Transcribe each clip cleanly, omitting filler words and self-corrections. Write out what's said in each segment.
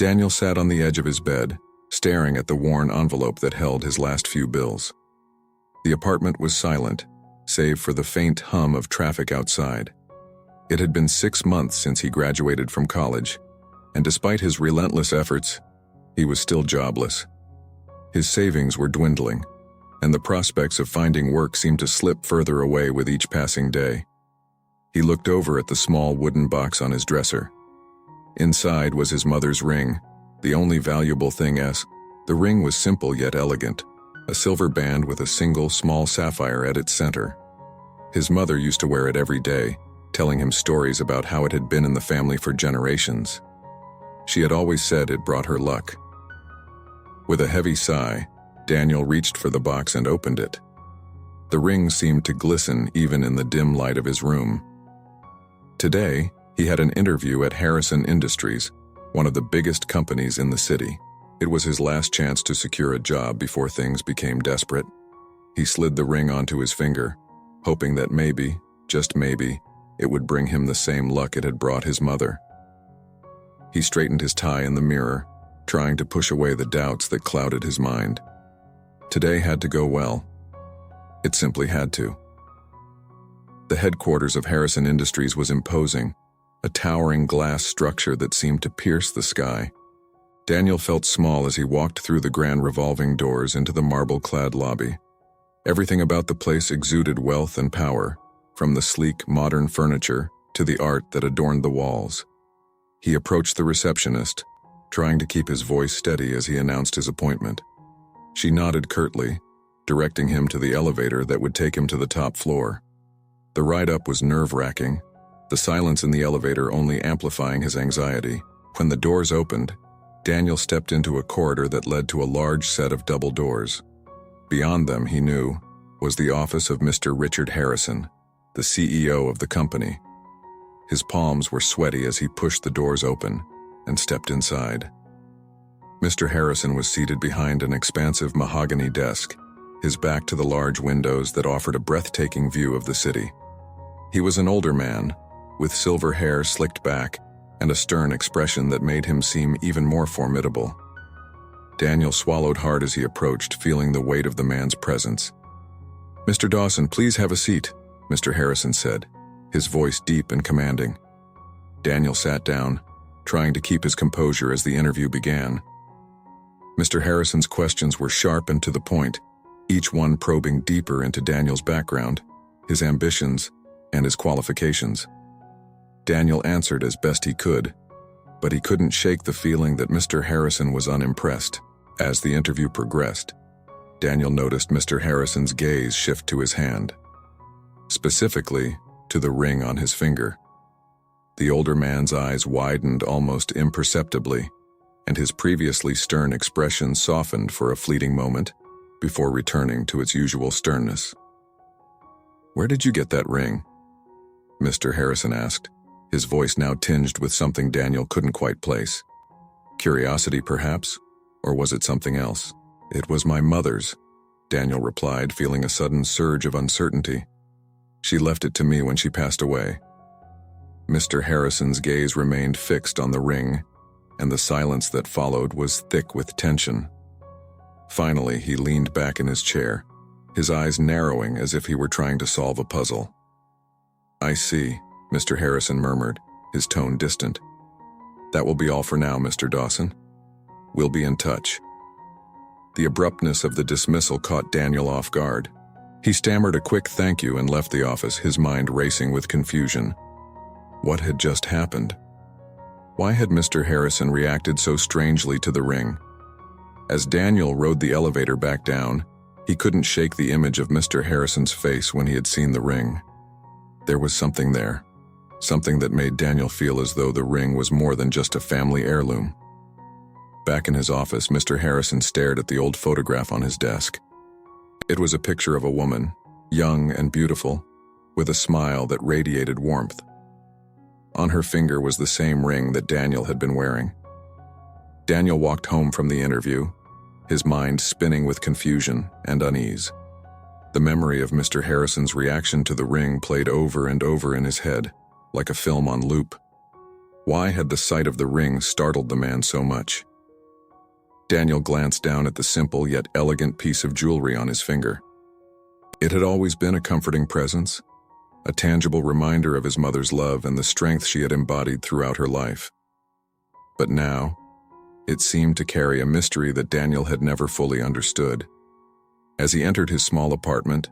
Daniel sat on the edge of his bed, staring at the worn envelope that held his last few bills. The apartment was silent, save for the faint hum of traffic outside. It had been 6 months since he graduated from college, and despite his relentless efforts, he was still jobless. His savings were dwindling, and the prospects of finding work seemed to slip further away with each passing day. He looked over at the small wooden box on his dresser. Inside was his mother's ring, the only valuable thing. The ring was simple yet elegant, a silver band with a single small sapphire at its center. His mother used to wear it every day, telling him stories about how it had been in the family for generations. She had always said it brought her luck. With a heavy sigh, Daniel reached for the box and opened it. The ring seemed to glisten even in the dim light of his room. Today, he had an interview at Harrison Industries, one of the biggest companies in the city. It was his last chance to secure a job before things became desperate. He slid the ring onto his finger, hoping that maybe, just maybe, it would bring him the same luck it had brought his mother. He straightened his tie in the mirror, trying to push away the doubts that clouded his mind. Today had to go well. It simply had to. The headquarters of Harrison Industries was imposing, a towering glass structure that seemed to pierce the sky. Daniel felt small as he walked through the grand revolving doors into the marble-clad lobby. Everything about the place exuded wealth and power, from the sleek, modern furniture to the art that adorned the walls. He approached the receptionist, trying to keep his voice steady as he announced his appointment. She nodded curtly, directing him to the elevator that would take him to the top floor. The ride up was nerve-wracking, the silence in the elevator only amplifying his anxiety. When the doors opened, Daniel stepped into a corridor that led to a large set of double doors. Beyond them, he knew, was the office of Mr. Richard Harrison, the CEO of the company. His palms were sweaty as he pushed the doors open and stepped inside. Mr. Harrison was seated behind an expansive mahogany desk, his back to the large windows that offered a breathtaking view of the city. He was an older man, with silver hair slicked back and a stern expression that made him seem even more formidable. Daniel swallowed hard as he approached, feeling the weight of the man's presence. "Mr. Dawson, please have a seat," Mr. Harrison said, his voice deep and commanding. Daniel sat down, trying to keep his composure as the interview began. Mr. Harrison's questions were sharp and to the point, each one probing deeper into Daniel's background, his ambitions, and his qualifications. Daniel answered as best he could, but he couldn't shake the feeling that Mr. Harrison was unimpressed. As the interview progressed, Daniel noticed Mr. Harrison's gaze shift to his hand, specifically to the ring on his finger. The older man's eyes widened almost imperceptibly, and his previously stern expression softened for a fleeting moment before returning to its usual sternness. "Where did you get that ring?" Mr. Harrison asked, his voice now tinged with something Daniel couldn't quite place. Curiosity, perhaps? Or was it something else? "It was my mother's," Daniel replied, feeling a sudden surge of uncertainty. "She left it to me when she passed away." Mr. Harrison's gaze remained fixed on the ring, and the silence that followed was thick with tension. Finally, he leaned back in his chair, his eyes narrowing as if he were trying to solve a puzzle. "I see," Mr. Harrison murmured, his tone distant. "That will be all for now, Mr. Dawson. We'll be in touch." The abruptness of the dismissal caught Daniel off guard. He stammered a quick thank you and left the office, his mind racing with confusion. What had just happened? Why had Mr. Harrison reacted so strangely to the ring? As Daniel rode the elevator back down, he couldn't shake the image of Mr. Harrison's face when he had seen the ring. There was something there, something that made Daniel feel as though the ring was more than just a family heirloom. Back in his office, Mr. Harrison stared at the old photograph on his desk. It was a picture of a woman, young and beautiful, with a smile that radiated warmth. On her finger was the same ring that Daniel had been wearing. Daniel walked home from the interview, his mind spinning with confusion and unease. The memory of Mr. Harrison's reaction to the ring played over and over in his head, like a film on loop. Why had the sight of the ring startled the man so much? Daniel glanced down at the simple yet elegant piece of jewelry on his finger. It had always been a comforting presence, a tangible reminder of his mother's love and the strength she had embodied throughout her life. But now, it seemed to carry a mystery that Daniel had never fully understood. As he entered his small apartment,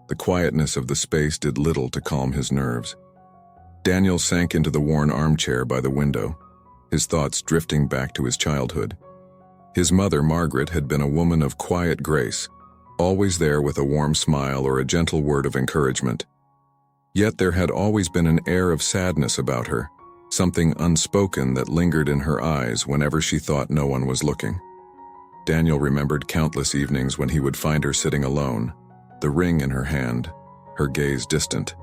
the quietness of the space did little to calm his nerves. Daniel sank into the worn armchair by the window, his thoughts drifting back to his childhood. His mother, Margaret, had been a woman of quiet grace, always there with a warm smile or a gentle word of encouragement. Yet there had always been an air of sadness about her, something unspoken that lingered in her eyes whenever she thought no one was looking. Daniel remembered countless evenings when he would find her sitting alone, the ring in her hand, her gaze distant.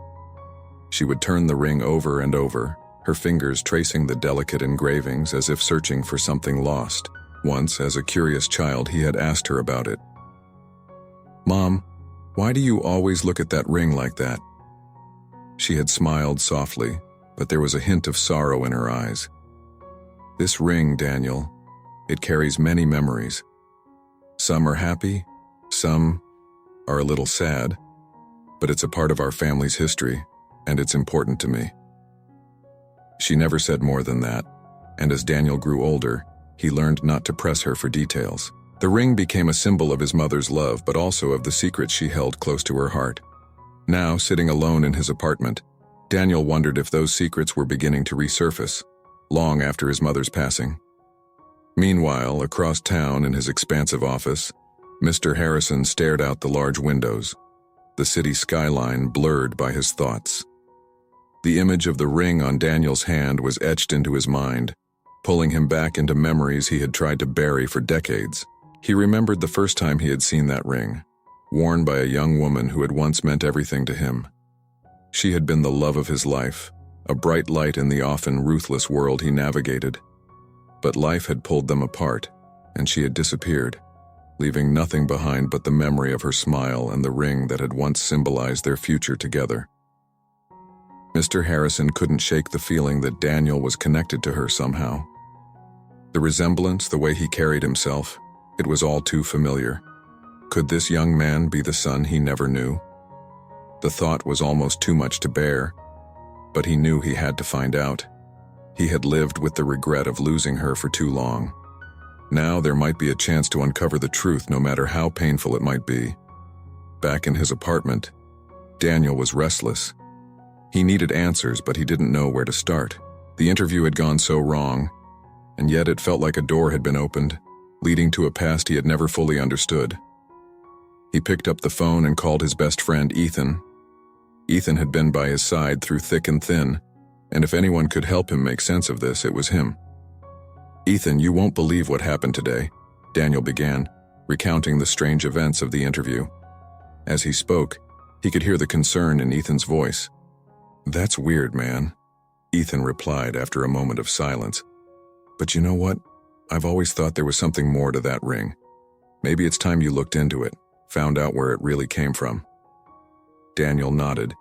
She would turn the ring over and over, her fingers tracing the delicate engravings as if searching for something lost. Once, as a curious child, he had asked her about it. "Mom, why do you always look at that ring like that?" She had smiled softly, but there was a hint of sorrow in her eyes. "This ring, Daniel, it carries many memories. Some are happy, some are a little sad, but it's a part of our family's history, and it's important to me." She never said more than that, and as Daniel grew older, he learned not to press her for details. The ring became a symbol of his mother's love, but also of the secrets she held close to her heart. Now, sitting alone in his apartment, Daniel wondered if those secrets were beginning to resurface, long after his mother's passing. Meanwhile, across town in his expansive office, Mr. Harrison stared out the large windows, the city skyline blurred by his thoughts. The image of the ring on Daniel's hand was etched into his mind, pulling him back into memories he had tried to bury for decades. He remembered the first time he had seen that ring, worn by a young woman who had once meant everything to him. She had been the love of his life, a bright light in the often ruthless world he navigated. But life had pulled them apart, and she had disappeared, leaving nothing behind but the memory of her smile and the ring that had once symbolized their future together. Mr. Harrison couldn't shake the feeling that Daniel was connected to her somehow. The resemblance, the way he carried himself, it was all too familiar. Could this young man be the son he never knew? The thought was almost too much to bear, but he knew he had to find out. He had lived with the regret of losing her for too long. Now there might be a chance to uncover the truth, no matter how painful it might be. Back in his apartment, Daniel was restless. He needed answers, but he didn't know where to start. The interview had gone so wrong, and yet it felt like a door had been opened, leading to a past he had never fully understood. He picked up the phone and called his best friend, Ethan. Ethan had been by his side through thick and thin, and if anyone could help him make sense of this, it was him. "Ethan, you won't believe what happened today," Daniel began, recounting the strange events of the interview. As he spoke, he could hear the concern in Ethan's voice. "That's weird, man," Ethan replied after a moment of silence. "But you know what? I've always thought there was something more to that ring. Maybe it's time you looked into it, found out where it really came from." Daniel nodded,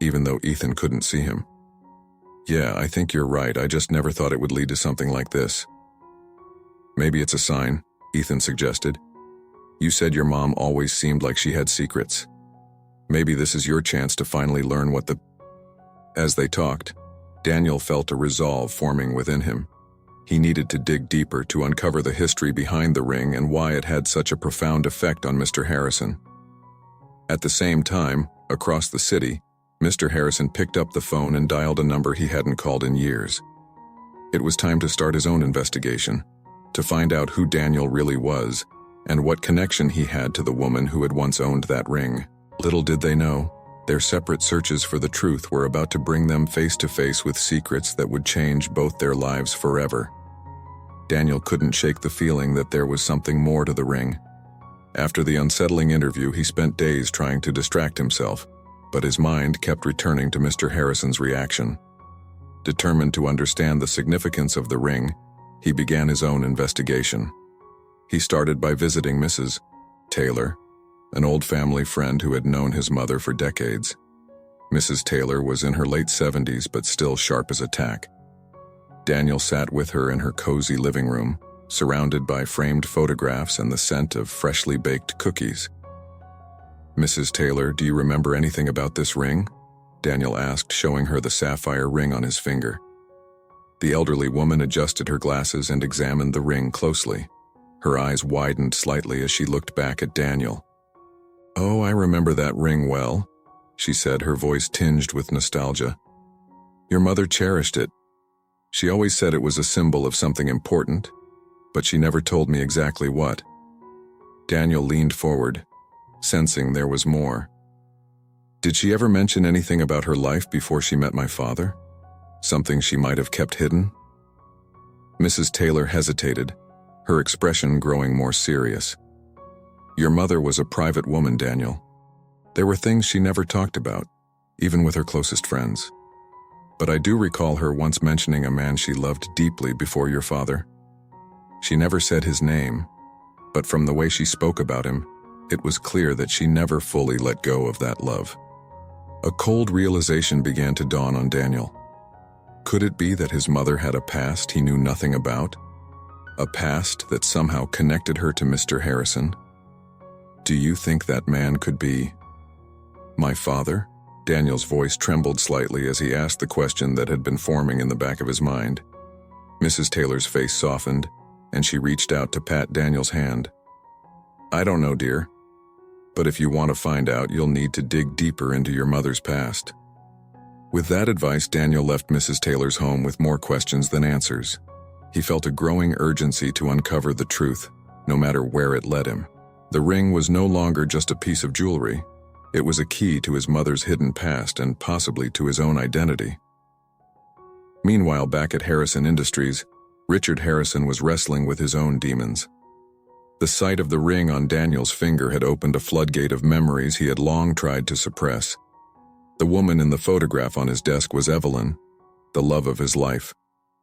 even though Ethan couldn't see him. "Yeah, I think you're right. I just never thought it would lead to something like this." "Maybe it's a sign," Ethan suggested. "You said your mom always seemed like she had secrets. Maybe this is your chance to finally learn what the—" As they talked, Daniel felt a resolve forming within him. He needed to dig deeper to uncover the history behind the ring and why it had such a profound effect on Mr. Harrison. At the same time, across the city, Mr. Harrison picked up the phone and dialed a number he hadn't called in years. It was time to start his own investigation, to find out who Daniel really was and what connection he had to the woman who had once owned that ring. Little did they know, their separate searches for the truth were about to bring them face to face with secrets that would change both their lives forever. Daniel couldn't shake the feeling that there was something more to the ring. After the unsettling interview, he spent days trying to distract himself, but his mind kept returning to Mr. Harrison's reaction. Determined to understand the significance of the ring, he began his own investigation. He started by visiting Mrs. Taylor, an old family friend who had known his mother for decades. Mrs. Taylor was in her late 70s but still sharp as a tack. Daniel sat with her in her cozy living room, surrounded by framed photographs and the scent of freshly baked cookies. "Mrs. Taylor, do you remember anything about this ring?" Daniel asked, showing her the sapphire ring on his finger. The elderly woman adjusted her glasses and examined the ring closely. Her eyes widened slightly as she looked back at Daniel. "Oh, I remember that ring well," she said, her voice tinged with nostalgia. "Your mother cherished it. She always said it was a symbol of something important, but she never told me exactly what." Daniel leaned forward, sensing there was more. "Did she ever mention anything about her life before she met my father? Something she might have kept hidden?" Mrs. Taylor hesitated, her expression growing more serious. "Your mother was a private woman, Daniel. There were things she never talked about, even with her closest friends. But I do recall her once mentioning a man she loved deeply before your father. She never said his name, but from the way she spoke about him, it was clear that she never fully let go of that love." A cold realization began to dawn on Daniel. Could it be that his mother had a past he knew nothing about? A past that somehow connected her to Mr. Harrison? "Do you think that man could be my father?" Daniel's voice trembled slightly as he asked the question that had been forming in the back of his mind. Mrs. Taylor's face softened, and she reached out to pat Daniel's hand. "I don't know, dear. But if you want to find out, you'll need to dig deeper into your mother's past." With that advice, Daniel left Mrs. Taylor's home with more questions than answers. He felt a growing urgency to uncover the truth, no matter where it led him. The ring was no longer just a piece of jewelry. It was a key to his mother's hidden past and possibly to his own identity. Meanwhile, back at Harrison Industries, Richard Harrison was wrestling with his own demons. The sight of the ring on Daniel's finger had opened a floodgate of memories he had long tried to suppress. The woman in the photograph on his desk was Evelyn, the love of his life,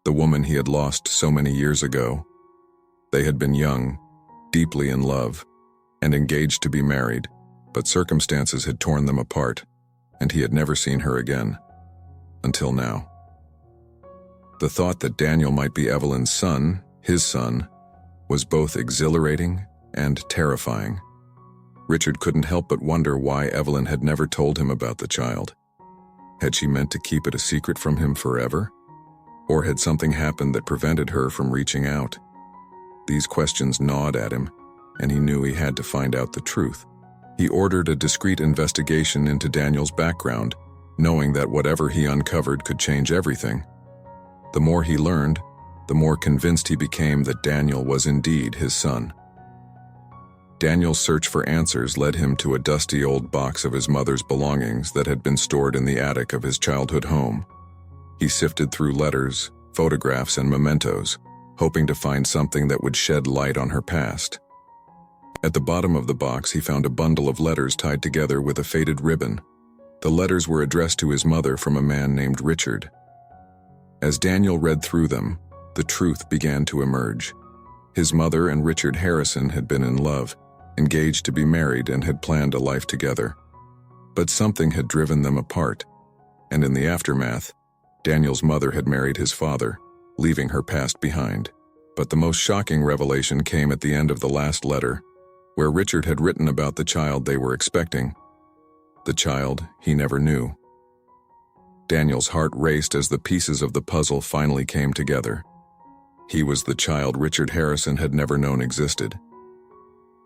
the woman he had lost so many years ago. They had been young, deeply in love, and engaged to be married, but circumstances had torn them apart, and he had never seen her again. Until now. The thought that Daniel might be Evelyn's son, his son, was both exhilarating and terrifying. Richard couldn't help but wonder why Evelyn had never told him about the child. Had she meant to keep it a secret from him forever? Or had something happened that prevented her from reaching out? These questions gnawed at him, and he knew he had to find out the truth. He ordered a discreet investigation into Daniel's background, knowing that whatever he uncovered could change everything. The more he learned, the more convinced he became that Daniel was indeed his son. Daniel's search for answers led him to a dusty old box of his mother's belongings that had been stored in the attic of his childhood home. He sifted through letters, photographs, and mementos, hoping to find something that would shed light on her past. At the bottom of the box, he found a bundle of letters tied together with a faded ribbon. The letters were addressed to his mother from a man named Richard. As Daniel read through them, the truth began to emerge. His mother and Richard Harrison had been in love, engaged to be married, and had planned a life together. But something had driven them apart, and in the aftermath, Daniel's mother had married his father, leaving her past behind. But the most shocking revelation came at the end of the last letter, where Richard had written about the child they were expecting. The child he never knew. Daniel's heart raced as the pieces of the puzzle finally came together. He was the child Richard Harrison had never known existed.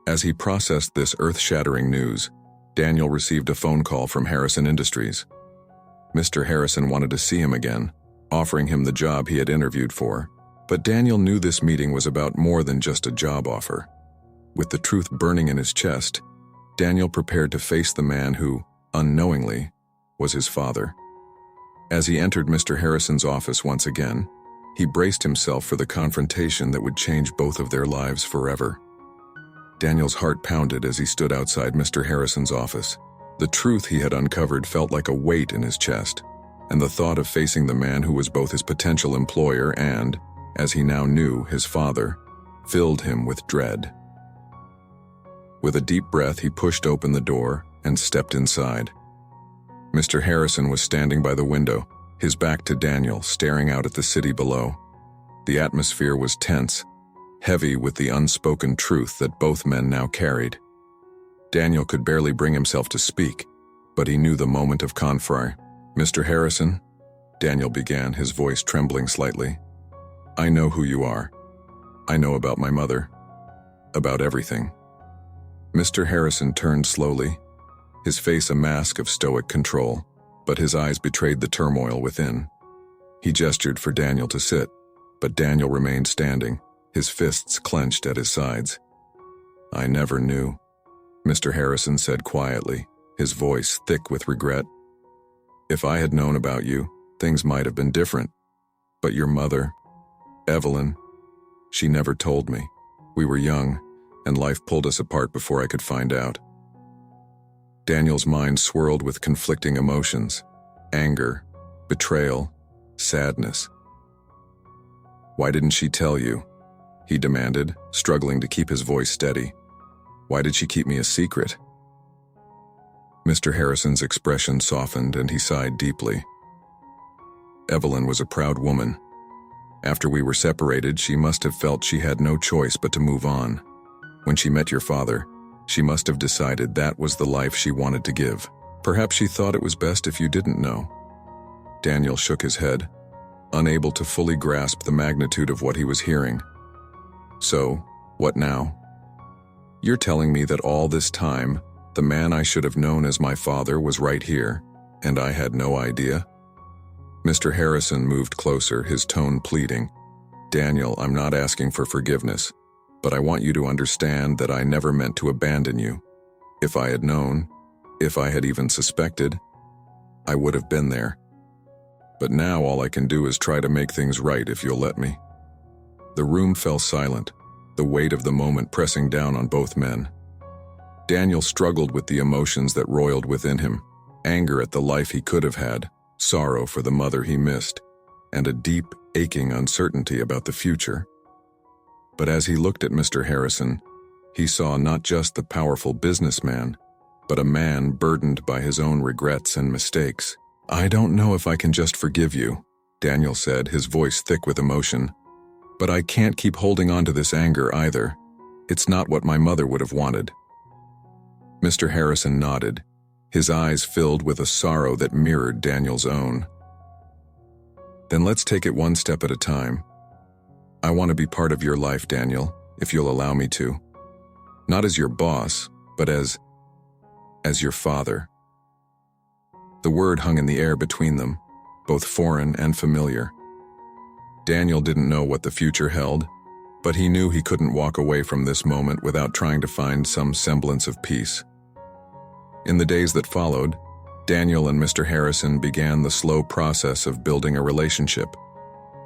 As he processed this earth-shattering news, Daniel received a phone call from Harrison Industries. Mr. Harrison wanted to see him again, offering him the job he had interviewed for. But Daniel knew this meeting was about more than just a job offer. With the truth burning in his chest, Daniel prepared to face the man who, unknowingly, was his father. As he entered Mr. Harrison's office once again, he braced himself for the confrontation that would change both of their lives forever. Daniel's heart pounded as he stood outside Mr. Harrison's office. The truth he had uncovered felt like a weight in his chest, and the thought of facing the man who was both his potential employer and, as he now knew, his father, filled him with dread. With a deep breath, he pushed open the door and stepped inside. Mr. Harrison was standing by the window, his back to Daniel, staring out at the city below. The atmosphere was tense, heavy with the unspoken truth that both men now carried. Daniel could barely bring himself to speak, but he knew the moment of confrontation. "Mr. Harrison," Daniel began, his voice trembling slightly, "I know who you are. I know about my mother. About everything." Mr. Harrison turned slowly, his face a mask of stoic control, but his eyes betrayed the turmoil within. He gestured for Daniel to sit, but Daniel remained standing, his fists clenched at his sides. "I never knew," Mr. Harrison said quietly, his voice thick with regret. "If I had known about you, things might have been different. But your mother, Evelyn, she never told me. We were young, and life pulled us apart before I could find out." Daniel's mind swirled with conflicting emotions: anger, betrayal, sadness. "Why didn't she tell you?" he demanded, struggling to keep his voice steady. "Why did she keep me a secret?" Mr. Harrison's expression softened and he sighed deeply. "Evelyn was a proud woman. After we were separated, she must have felt she had no choice but to move on. When she met your father, she must have decided that was the life she wanted to give. Perhaps she thought it was best if you didn't know." Daniel shook his head, unable to fully grasp the magnitude of what he was hearing. "So, what now? You're telling me that all this time, the man I should have known as my father was right here, and I had no idea?" Mr. Harrison moved closer, his tone pleading. "Daniel, I'm not asking for forgiveness, but I want you to understand that I never meant to abandon you. If I had known, if I had even suspected, I would have been there. But now all I can do is try to make things right if you'll let me." The room fell silent, the weight of the moment pressing down on both men. Daniel struggled with the emotions that roiled within him: anger at the life he could have had, sorrow for the mother he missed, and a deep, aching uncertainty about the future. But as he looked at Mr. Harrison, he saw not just the powerful businessman, but a man burdened by his own regrets and mistakes. "I don't know if I can just forgive you," Daniel said, his voice thick with emotion. "But I can't keep holding on to this anger either. It's not what my mother would have wanted." Mr. Harrison nodded, his eyes filled with a sorrow that mirrored Daniel's own. "Then let's take it one step at a time. I want to be part of your life, Daniel, if you'll allow me to. Not as your boss, but as your father." The word hung in the air between them, both foreign and familiar. Daniel didn't know what the future held, but he knew he couldn't walk away from this moment without trying to find some semblance of peace. In the days that followed, Daniel and Mr. Harrison began the slow process of building a relationship.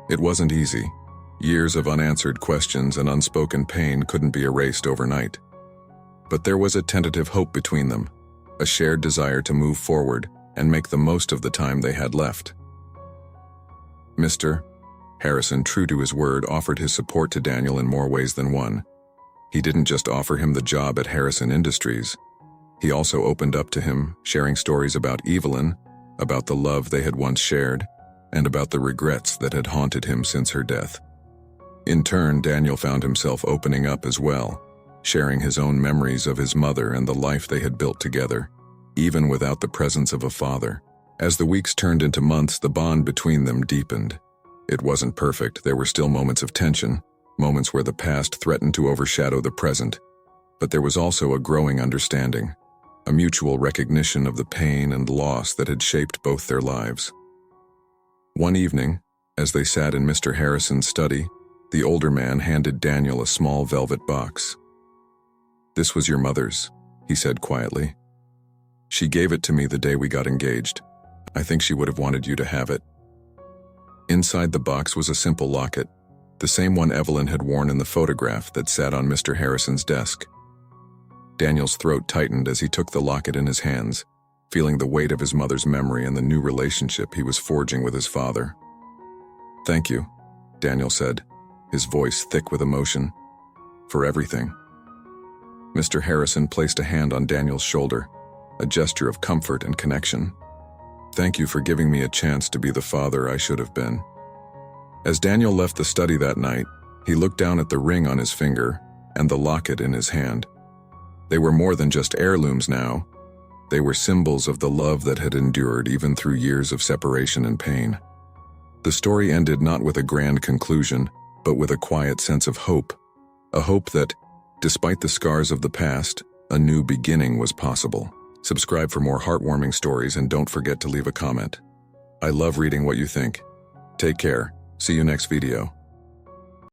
It wasn't easy. Years of unanswered questions and unspoken pain couldn't be erased overnight. But there was a tentative hope between them, a shared desire to move forward and make the most of the time they had left. Mr. Harrison, true to his word, offered his support to Daniel in more ways than one. He didn't just offer him the job at Harrison Industries. He also opened up to him, sharing stories about Evelyn, about the love they had once shared, and about the regrets that had haunted him since her death. In turn, Daniel found himself opening up as well, sharing his own memories of his mother and the life they had built together, even without the presence of a father. As the weeks turned into months, the bond between them deepened. It wasn't perfect. There were still moments of tension, moments where the past threatened to overshadow the present. But there was also a growing understanding, a mutual recognition of the pain and loss that had shaped both their lives. One evening, as they sat in Mr. Harrison's study, the older man handed Daniel a small velvet box. "This was your mother's," he said quietly. "She gave it to me the day we got engaged. I think she would have wanted you to have it." Inside the box was a simple locket, the same one Evelyn had worn in the photograph that sat on Mr. Harrison's desk. Daniel's throat tightened as he took the locket in his hands, feeling the weight of his mother's memory and the new relationship he was forging with his father. "Thank you," Daniel said, his voice thick with emotion, "for everything." Mr. Harrison placed a hand on Daniel's shoulder, a gesture of comfort and connection. "Thank you for giving me a chance to be the father I should have been." As Daniel left the study that night, he looked down at the ring on his finger and the locket in his hand. They were more than just heirlooms now. They were symbols of the love that had endured even through years of separation and pain. The story ended not with a grand conclusion, but with a quiet sense of hope. A hope that, despite the scars of the past, a new beginning was possible. Subscribe for more heartwarming stories and don't forget to leave a comment. I love reading what you think. Take care. See you next video.